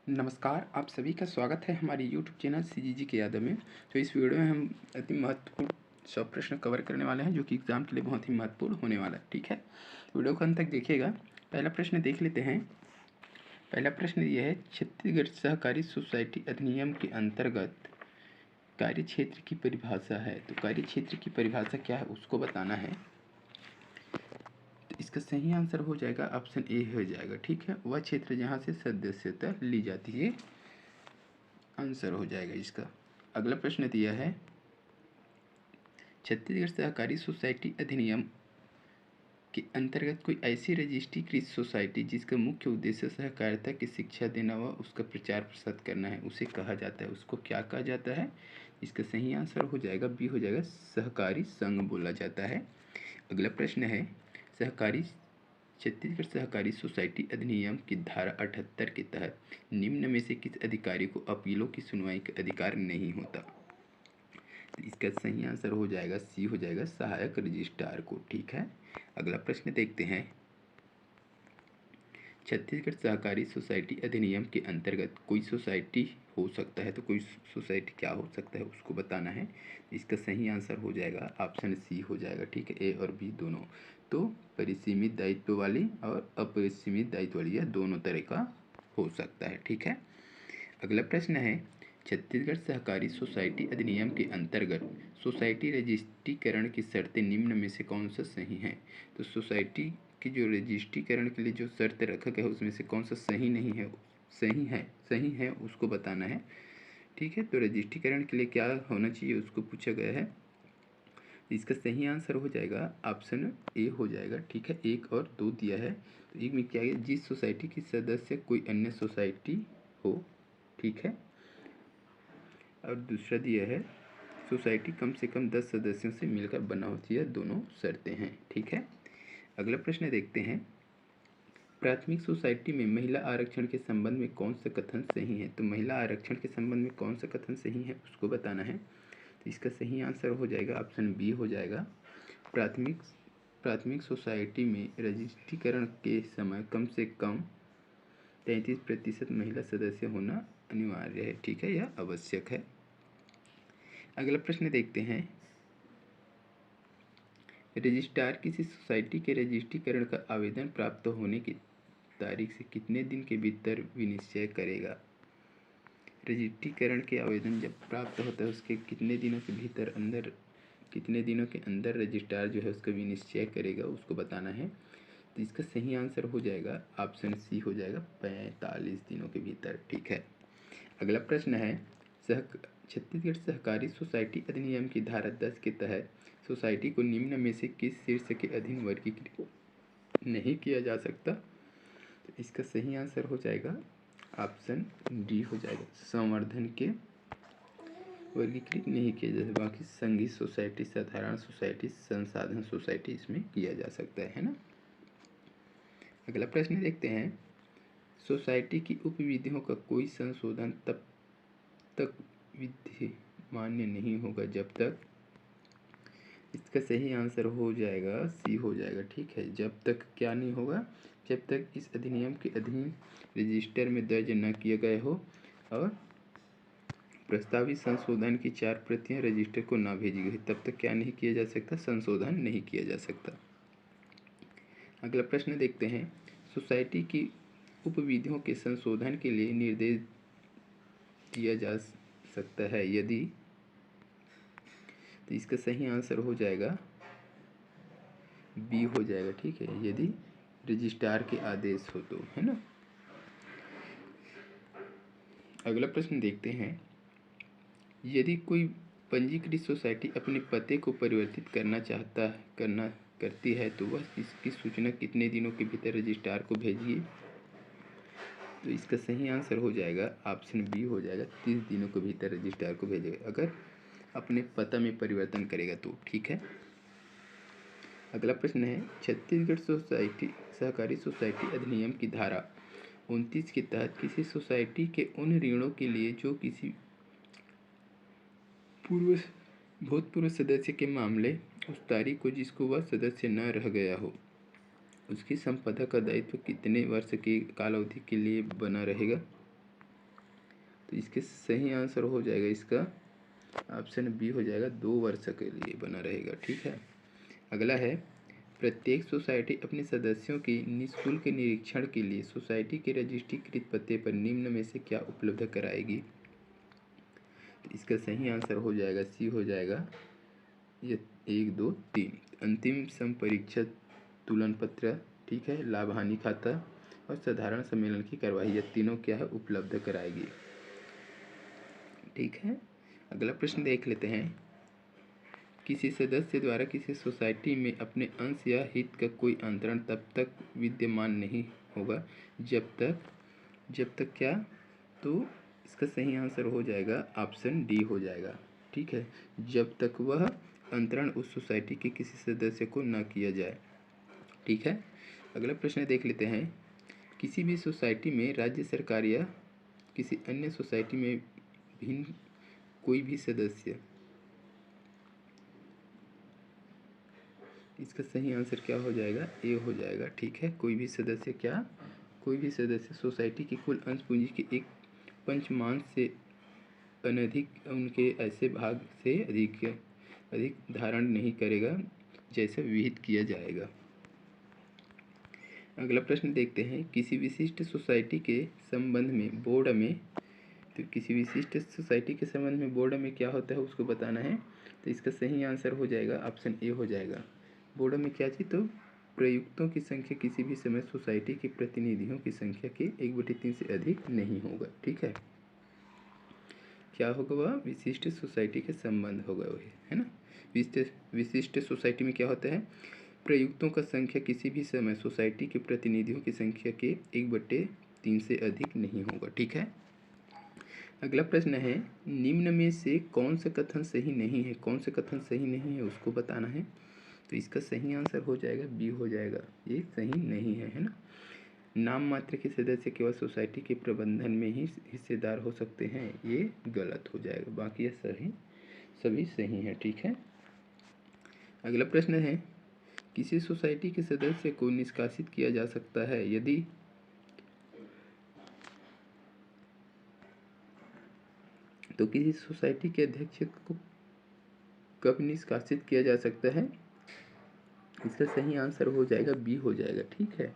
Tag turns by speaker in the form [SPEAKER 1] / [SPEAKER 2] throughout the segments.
[SPEAKER 1] नमस्कार, आप सभी का स्वागत है हमारे यूट्यूब चैनल सीजीजी की यादों में। तो इस वीडियो में हम अति महत्वपूर्ण 100 प्रश्न कवर करने वाले हैं जो कि एग्ज़ाम के लिए बहुत ही महत्वपूर्ण होने वाला है। ठीक है, वीडियो को अंत तक देखिएगा। पहला प्रश्न देख लेते हैं। पहला प्रश्न ये है, छत्तीसगढ़ सहकारी सोसाइटी अधिनियम के अंतर्गत कार्य क्षेत्र की परिभाषा है। तो कार्य क्षेत्र की परिभाषा क्या है उसको बताना है। तो इसका सही आंसर हो जाएगा ऑप्शन ए हो जाएगा। ठीक है, वह क्षेत्र जहाँ से सदस्यता ली जाती है आंसर हो जाएगा इसका। अगला प्रश्न दिया है, छत्तीसगढ़ सहकारी सोसाइटी अधिनियम के अंतर्गत कोई ऐसी रजिस्ट्रीकृत सोसाइटी जिसका मुख्य उद्देश्य सहकारिता की शिक्षा देना व उसका प्रचार प्रसार करना है उसे कहा जाता है, उसको क्या कहा जाता है। इसका सही आंसर हो जाएगा बी हो जाएगा, सहकारी संघ बोला जाता है। अगला प्रश्न है, छत्तीसगढ़ सहकारी सोसाइटी अधिनियम की धारा 78 के तहत निम्न में से किस अधिकारी को अपीलों की सुनवाई का अधिकार नहीं होता। तो इसका सही आंसर हो जाएगा सी हो जाएगा, सहायक रजिस्ट्रार को। ठीक है, अगला प्रश्न देखते हैं। छत्तीसगढ़ सहकारी सोसाइटी अधिनियम के अंतर्गत कोई सोसाइटी हो सकता है, तो कोई सोसाइटी क्या हो सकता है उसको बताना है। इसका सही आंसर हो जाएगा ऑप्शन सी हो जाएगा। ठीक है, ए और बी दोनों। तो परिसीमित दायित्व वाली और अपरिसीमित दायित्व वाली, यह दोनों तरह का हो सकता है। ठीक है, अगला प्रश्न है, छत्तीसगढ़ सहकारी सोसाइटी अधिनियम के अंतर्गत सोसाइटी रजिस्ट्रीकरण की शर्तें निम्न में से कौन सा सही है। तो सोसाइटी की जो रजिस्ट्रीकरण के लिए जो शर्त रखा गया है उसमें से कौन सा सही नहीं है, सही है उसको बताना है। ठीक है, तो रजिस्ट्रीकरण के लिए क्या होना चाहिए उसको पूछा गया है। इसका सही आंसर हो जाएगा ऑप्शन ए हो जाएगा। ठीक है, 1 और 2 दिया है। तो एक में क्या है, जिस सोसाइटी की सदस्य कोई अन्य सोसाइटी हो। ठीक है, और दूसरा दिया है, सोसाइटी कम से कम 10 सदस्यों से मिलकर बना होती है। दोनों शर्तें हैं। ठीक है, अगला प्रश्न देखते हैं। प्राथमिक सोसाइटी में महिला आरक्षण के संबंध में कौन सा कथन सही है। तो महिला आरक्षण के संबंध में कौन सा कथन सही है उसको बताना है। तो इसका सही आंसर हो जाएगा ऑप्शन बी हो जाएगा। प्राथमिक सोसाइटी में रजिस्ट्रीकरण के समय कम से कम 33% महिला सदस्य होना अनिवार्य है। ठीक है, यह आवश्यक है। अगला प्रश्न देखते हैं। रजिस्ट्रार किसी सोसाइटी के रजिस्ट्रीकरण का आवेदन प्राप्त होने की तारीख से कितने दिन के भीतर विनिश्चय करेगा। रजिस्ट्रीकरण के आवेदन जब प्राप्त होता है उसके कितने दिनों के भीतर कितने दिनों के अंदर रजिस्ट्रार जो है उसका विनिश्चय करेगा उसको बताना है। तो इसका सही आंसर हो जाएगा ऑप्शन सी हो जाएगा, 45 दिनों के भीतर। ठीक है, अगला प्रश्न है, छत्तीसगढ़ सहकारी सोसाइटी अधिनियम की धारा 10 के तहत सोसाइटी को निम्न में से किस शीर्ष के अधीन वर्गीकृत नहीं किया जा सकता। तो इसका सही आंसर हो जाएगा ऑप्शन डी हो जाएगा, संवर्धन के वर्गीकृत नहीं किया जा सकता। बाकी संघीय सोसाइटी, साधारण सोसाइटी, संसाधन सोसाइटी इसमें किया जा सकता है ना। अगला प्रश्न देखते हैं। सोसाइटी की उपविधियों का कोई संशोधन तब तक विधि मान्य नहीं होगा जब तक, इसका सही आंसर हो जाएगा सी हो जाएगा। ठीक है, जब तक क्या नहीं होगा, जब तक इस अधिनियम के अधीन रजिस्टर में दर्ज न किया गया हो और प्रस्तावित संशोधन की 4 प्रतियां रजिस्टर को न भेजी गई, तब तक क्या नहीं किया जा सकता, संशोधन नहीं किया जा सकता। अगला प्रश्न देखते हैं। सोसाइटी की उपविधियों के संशोधन के लिए निर्देश दिया जा सकता है यदि, तो इसका सही आंसर हो जाएगा बी हो जाएगा। ठीक है, यदि रजिस्ट्रार के आदेश हो तो, है ना। अगला प्रश्न देखते हैं। यदि कोई पंजीकृत सोसाइटी अपने पते को परिवर्तित करती है तो वह इसकी सूचना कितने दिनों के भीतर रजिस्ट्रार को भेजिए। तो इसका सही आंसर हो जाएगा ऑप्शन बी हो जाएगा, 30 दिनों के भीतर रजिस्ट्रार को भेजेगा अगर अपने पता में परिवर्तन करेगा तो। ठीक है, अगला प्रश्न है। छत्तीसगढ़ सहकारी सोसाइटी अधिनियम की धारा 29 के तहत किसी सोसाइटी के उन ऋणों के लिए जो किसी भूतपूर्व सदस्य के मामले उस तारीख को जिसको वह सदस्य न रह गया हो, उसकी संपदा का दायित्व कितने वर्ष की कालावधि के लिए बना रहेगा। तो इसके सही आंसर हो जाएगा इसका ऑप्शन बी हो जाएगा, 2 वर्ष के लिए बना रहेगा। ठीक है। अगला है, प्रत्येक सोसाइटी अपने सदस्यों के निःशुल्क निरीक्षण के लिए सोसाइटी के रजिस्ट्रीकृत पते पर निम्न में से क्या उपलब्ध कराएगी। तो इसका सही आंसर हो जाएगा सी हो जाएगा, ये 1 2 3 अंतिम संपरीक्षा तुलन पत्र, ठीक है, लाभ हानि खाता और साधारण सम्मेलन की कार्यवाही, ये तीनों क्या है उपलब्ध कराएगी। ठीक है। अगला प्रश्न देख लेते हैं, किसी सदस्य द्वारा किसी सोसाइटी में अपने अंश या हित का कोई अंतरण तब तक विद्यमान नहीं होगा जब तक क्या, तो इसका सही आंसर हो जाएगा ऑप्शन डी हो जाएगा। ठीक है, जब तक वह अंतरण उस सोसाइटी के किसी सदस्य को न किया जाए। ठीक है। अगला प्रश्न देख लेते हैं, किसी भी सोसाइटी में राज्य सरकार या किसी अन्य सोसाइटी में भिन्न कोई भी सदस्य, इसका सही आंसर क्या हो जाएगा, ए हो जाएगा। ठीक है, कोई भी सदस्य क्या, कोई भी सदस्य सोसाइटी की कुल अंश पूंजी के एक पंचमांश से अनधिक उनके ऐसे भाग से अधिक धारण नहीं करेगा जैसे विहित किया जाएगा। अगला प्रश्न देखते हैं, किसी विशिष्ट सोसाइटी के संबंध में बोर्ड में, तो किसी विशिष्ट सोसाइटी के संबंध में बोर्ड में क्या होता है उसको बताना है। तो इसका सही आंसर हो जाएगा ऑप्शन ए हो जाएगा। बोर्ड में क्या चीज़, तो प्रयुक्तों की संख्या किसी भी समय सोसाइटी के प्रतिनिधियों की संख्या के 1/3 से अधिक नहीं होगा। ठीक है, क्या होगा वह विशिष्ट सोसाइटी के संबंध होगा वही, है ना। विशिष्ट सोसाइटी में क्या होता है, प्रयुक्तों का संख्या किसी भी समय सोसाइटी के प्रतिनिधियों की संख्या के 1/3 से अधिक नहीं होगा। ठीक है। अगला प्रश्न है, निम्न में से कौन सा कथन सही नहीं है, कौन सा कथन सही नहीं है उसको बताना है। तो इसका सही आंसर हो जाएगा बी हो जाएगा, ये सही नहीं है, है ना। नाम मात्र के सदस्य केवल सोसाइटी के प्रबंधन में ही हिस्सेदार हो सकते हैं, ये गलत हो जाएगा, बाकी ये सभी सही हैं। ठीक है। अगला प्रश्न है, किसी सोसाइटी के सदस्य को निष्कासित किया जा सकता है यदि, तो किसी सोसाइटी के अध्यक्ष को कब निष्कासित किया जा सकता है, इसका सही आंसर हो जाएगा बी हो जाएगा। ठीक है,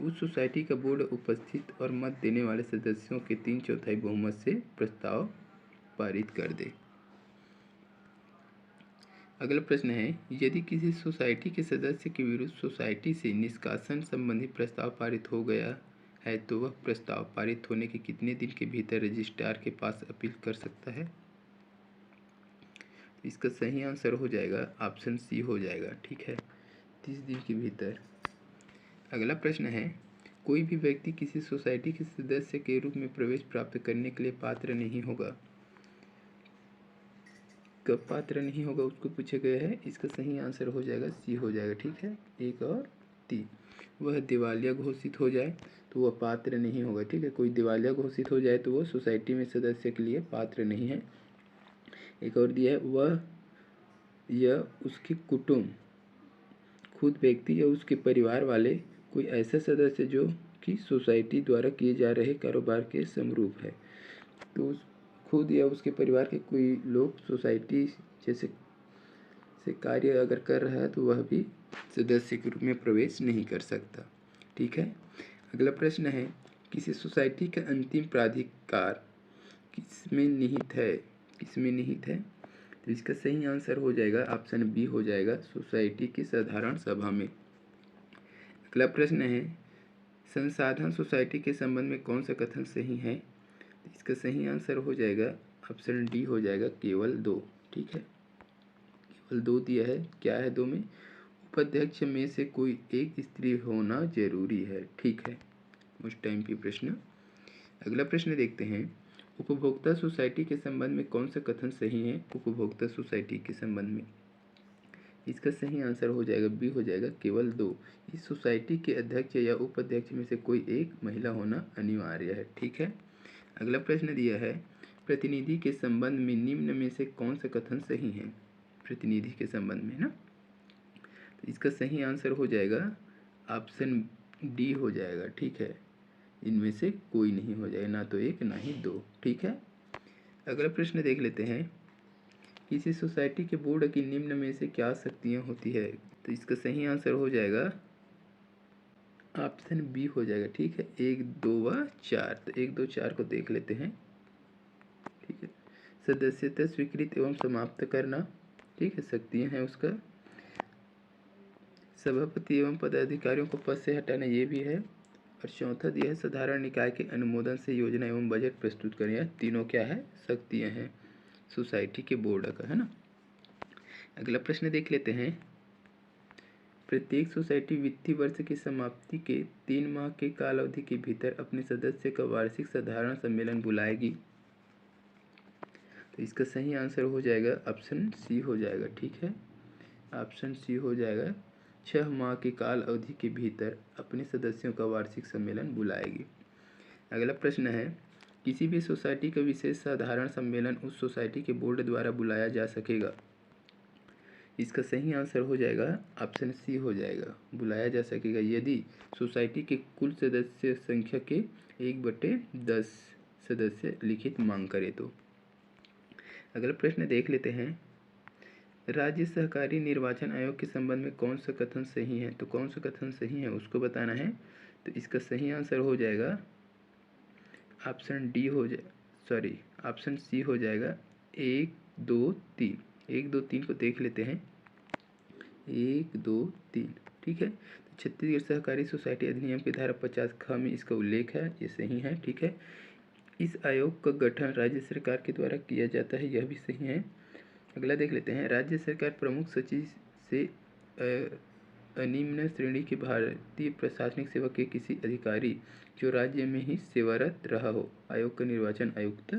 [SPEAKER 1] उस सोसाइटी का बोर्ड उपस्थित और मत देने वाले सदस्यों के 3/4 बहुमत से प्रस्ताव पारित कर दे। अगला प्रश्न है, यदि किसी सोसाइटी के सदस्य के विरुद्ध सोसाइटी से निष्कासन संबंधी प्रस्ताव पारित हो गया है तो वह प्रस्ताव पारित होने के कितने दिन के भीतर रजिस्ट्रार के पास अपील कर सकता है। तो इसका सही आंसर हो जाएगा ऑप्शन सी हो जाएगा। ठीक है, 30 दिन के भीतर। अगला प्रश्न है, कोई भी व्यक्ति किसी सोसाइटी के सदस्य के रूप में प्रवेश प्राप्त करने के लिए पात्र नहीं होगा, कब पात्र नहीं होगा उसको पूछा गया है। इसका सही आंसर हो जाएगा सी हो जाएगा। ठीक है, 1 और 3, वह दिवालिया घोषित हो जाए तो वह पात्र नहीं होगा। ठीक है, कोई दिवालिया घोषित हो जाए तो वह सोसाइटी में सदस्य के लिए पात्र नहीं है। एक और दिया है, वह या उसके कुटुंब, खुद व्यक्ति या उसके परिवार वाले कोई ऐसा सदस्य जो कि सोसाइटी द्वारा किए जा रहे कारोबार के समरूप है। तो खुद या उसके परिवार के कोई लोग सोसाइटी जैसे से कार्य अगर कर रहा है तो वह भी सदस्य के रूप में प्रवेश नहीं कर सकता। ठीक है। अगला प्रश्न है, किसी सोसाइटी का अंतिम प्राधिकार किसमें निहित है। तो इसका सही आंसर हो जाएगा ऑप्शन बी हो जाएगा, सोसाइटी की साधारण सभा में। अगला प्रश्न है, संसाधन सोसाइटी के संबंध में कौन सा कथन सही है। इसका सही आंसर हो जाएगा ऑप्शन डी हो जाएगा, केवल 2। ठीक है, केवल 2 दिया है। क्या है 2 में, उपाध्यक्ष में से कोई एक स्त्री होना जरूरी है। ठीक है, उस टाइम पे प्रश्न। अगला प्रश्न देखते हैं, उपभोक्ता सोसाइटी के संबंध में कौन सा कथन सही है। उपभोक्ता सोसाइटी के संबंध में इसका सही आंसर हो जाएगा बी हो जाएगा, केवल 2। इस सोसाइटी के अध्यक्ष या उपाध्यक्ष में से कोई एक महिला होना अनिवार्य है। ठीक है। अगला प्रश्न दिया है, प्रतिनिधि के संबंध में निम्न में से कौन सा कथन सही है। प्रतिनिधि के संबंध में ना, तो इसका सही आंसर हो जाएगा ऑप्शन डी हो जाएगा। ठीक है, इनमें से कोई नहीं हो जाएगा, ना तो एक ना ही दो। ठीक है, अगला प्रश्न देख लेते हैं। किसी सोसाइटी के बोर्ड की निम्न में से क्या शक्तियाँ होती है? तो इसका सही आंसर हो जाएगा ऑप्शन बी हो जाएगा। ठीक है, 1, 2 व 4। तो 1, 2, 4 को देख लेते हैं। ठीक है, सदस्यता स्वीकृत एवं समाप्त करना। ठीक है, शक्तियाँ हैं उसका। सभापति एवं पदाधिकारियों को पद से हटाना, ये भी है। और चौथा दिया है साधारण निकाय के अनुमोदन से योजना एवं बजट प्रस्तुत करें। यह तीनों क्या है? शक्तियाँ हैं सोसाइटी के बोर्ड का, है ना। अगला प्रश्न देख लेते हैं। प्रत्येक सोसाइटी वित्तीय वर्ष की समाप्ति के 3 माह के काल अवधि के भीतर अपने सदस्य का वार्षिक साधारण सम्मेलन बुलाएगी। तो इसका सही आंसर हो जाएगा ऑप्शन सी हो जाएगा। ठीक है, ऑप्शन सी हो जाएगा, 6 माह के काल अवधि के भीतर अपने सदस्यों का वार्षिक सम्मेलन बुलाएगी। अगला प्रश्न है, किसी भी सोसाइटी का विशेष साधारण सम्मेलन उस सोसाइटी के बोर्ड द्वारा बुलाया जा सकेगा। इसका सही आंसर हो जाएगा ऑप्शन सी हो जाएगा, बुलाया जा सकेगा यदि सोसाइटी के कुल सदस्य संख्या के 1/10 सदस्य लिखित मांग करे तो। अगला प्रश्न देख लेते हैं। राज्य सहकारी निर्वाचन आयोग के संबंध में कौन सा कथन सही है? तो कौन सा कथन सही है उसको बताना है। तो इसका सही आंसर हो जाएगा ऑप्शन डी हो जाए, सॉरी ऑप्शन सी हो जाएगा, 1, 2, 3। 1, 2, 3 को देख लेते हैं। 1, 2, 3। ठीक है, तो छत्तीसगढ़ सहकारी सोसाइटी अधिनियम की धारा 50 ख में इसका उल्लेख है, ये सही है। ठीक है, इस आयोग का गठन राज्य सरकार के द्वारा किया जाता है, यह भी सही है। अगला देख लेते हैं। राज्य सरकार प्रमुख सचिव से अनिम्न श्रेणी के भारतीय प्रशासनिक सेवा के किसी अधिकारी जो राज्य में ही सेवारत रहा हो आयोग का निर्वाचन आयुक्त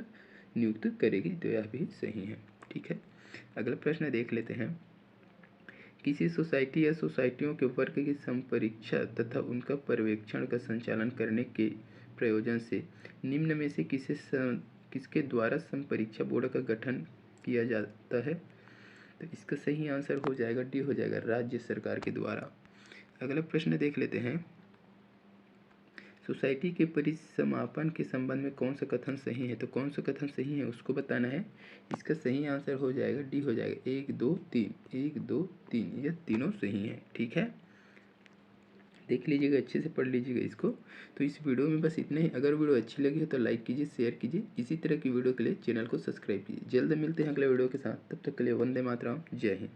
[SPEAKER 1] नियुक्त करेगी। तो यह भी सही है। ठीक है, अगला प्रश्न देख लेते हैं। किसी सोसाइटी या सोसाइटियों के वर्ग की संपरीक्षा तथा उनका पर्यवेक्षण का संचालन करने के प्रयोजन से निम्न में से किसके द्वारा संपरीक्षा बोर्ड का गठन किया जाता है? तो इसका सही आंसर हो जाएगा डी हो जाएगा, राज्य सरकार के द्वारा। अगला प्रश्न देख लेते हैं। सोसाइटी के परिसमापन के संबंध में कौन सा कथन सही है? तो कौन सा कथन सही है उसको बताना है। इसका सही आंसर हो जाएगा डी हो जाएगा, 1, 2, 3। 1, 2, 3 ये तीनों सही है। ठीक है, देख लीजिएगा, अच्छे से पढ़ लीजिएगा इसको। तो इस वीडियो में बस इतना ही। अगर वीडियो अच्छी लगी हो तो लाइक कीजिए, शेयर कीजिए। इसी तरह की वीडियो के लिए चैनल को सब्सक्राइब कीजिए। जल्द मिलते हैं अगले वीडियो के साथ, तब तक के लिए वंदे मातरम, जय हिंद।